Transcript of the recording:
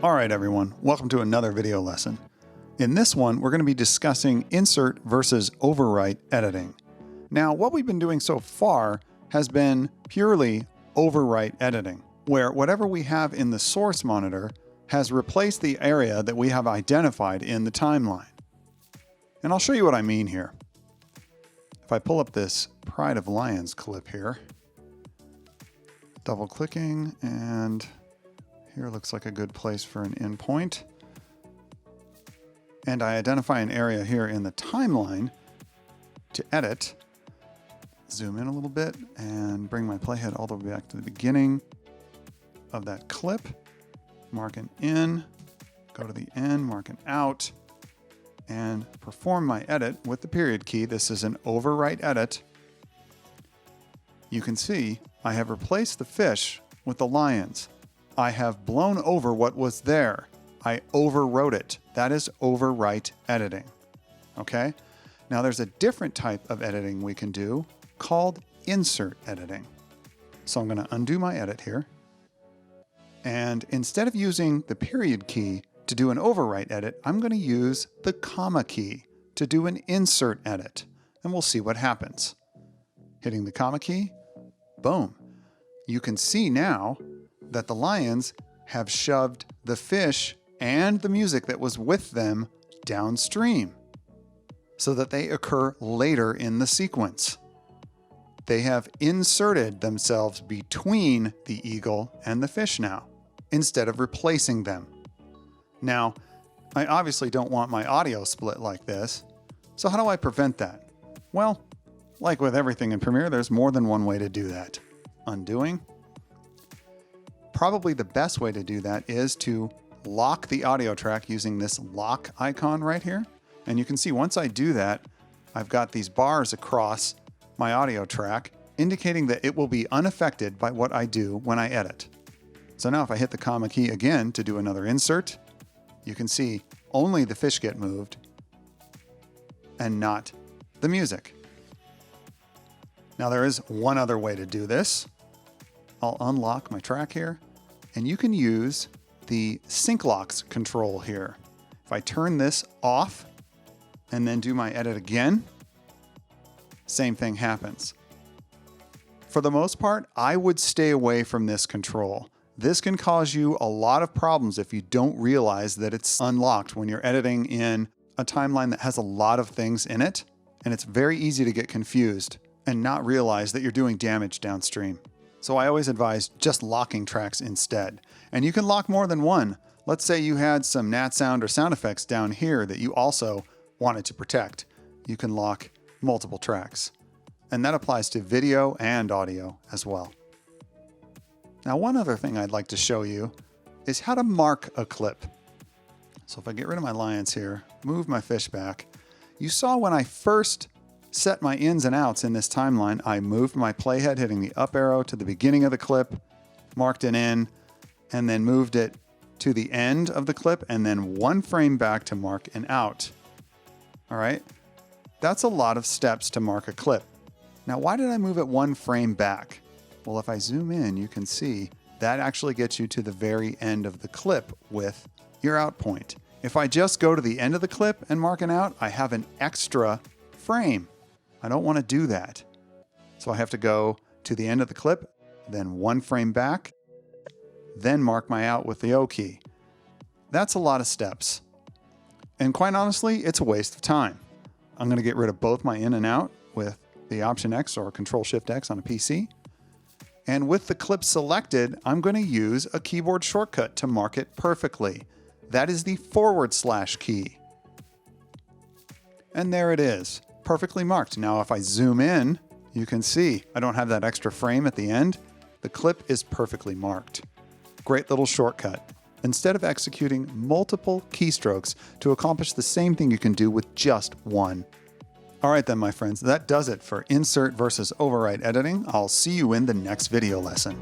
All right, everyone, welcome to another video lesson. In this one, we're going to be discussing insert versus overwrite editing. Now, what we've been doing so far has been purely overwrite editing, where whatever we have in the source monitor has replaced the area that we have identified in the timeline. And I'll show you what I mean here. If I pull up this Pride of Lions clip here, double clicking, and here looks like a good place for an endpoint. And I identify an area here in the timeline to edit. Zoom in a little bit and bring my playhead all the way back to the beginning of that clip. Mark an in, go to the end, mark an out, and perform my edit with the period key. This is an overwrite edit. You can see I have replaced the fish with the lions. I have blown over what was there. I overwrote it. That is overwrite editing. Okay? Now there's a different type of editing we can do called insert editing. So I'm going to undo my edit here. And instead of using the period key to do an overwrite edit, I'm going to use the comma key to do an insert edit. And we'll see what happens. Hitting the comma key, boom. You can see now that the lions have shoved the fish and the music that was with them downstream so that they occur later in the sequence. They have inserted themselves between the eagle and the fish now, instead of replacing them. Now, I obviously don't want my audio split like this, so how do I prevent that? Well, like with everything in Premiere, there's more than one way to do that. Undoing. Probably the best way to do that is to lock the audio track using this lock icon right here. And you can see once I do that, I've got these bars across my audio track indicating that it will be unaffected by what I do when I edit. So now if I hit the comma key again to do another insert, you can see only the fish get moved and not the music. Now there is one other way to do this. I'll unlock my track here, and you can use the sync locks control here. If I turn this off and then do my edit again, same thing happens. For the most part, I would stay away from this control. This can cause you a lot of problems if you don't realize that it's unlocked when you're editing in a timeline that has a lot of things in it, and it's very easy to get confused and not realize that you're doing damage downstream. So I always advise just locking tracks instead. And you can lock more than one. Let's say you had some nat sound or sound effects down here that you also wanted to protect. You can lock multiple tracks. And that applies to video and audio as well. Now, one other thing I'd like to show you is how to mark a clip. So if I get rid of my lions here, move my fish back, you saw when I first set my ins and outs in this timeline, I moved my playhead hitting the up arrow to the beginning of the clip, marked an in, and then moved it to the end of the clip, and then one frame back to mark an out. All right, that's a lot of steps to mark a clip. Now, why did I move it one frame back? Well, if I zoom in, you can see that actually gets you to the very end of the clip with your out point. If I just go to the end of the clip and mark an out, I have an extra frame. I don't want to do that. So I have to go to the end of the clip, then one frame back, then mark my out with the O key. That's a lot of steps. And quite honestly, it's a waste of time. I'm going to get rid of both my in and out with the Option X or Control Shift X on a PC. And with the clip selected, I'm going to use a keyboard shortcut to mark it perfectly. That is the / key. And there it is, perfectly marked. Now, if I zoom in, you can see I don't have that extra frame at the end. The clip is perfectly marked. Great little shortcut. Instead of executing multiple keystrokes to accomplish the same thing you can do with just one. All right then, my friends, that does it for insert versus overwrite editing. I'll see you in the next video lesson.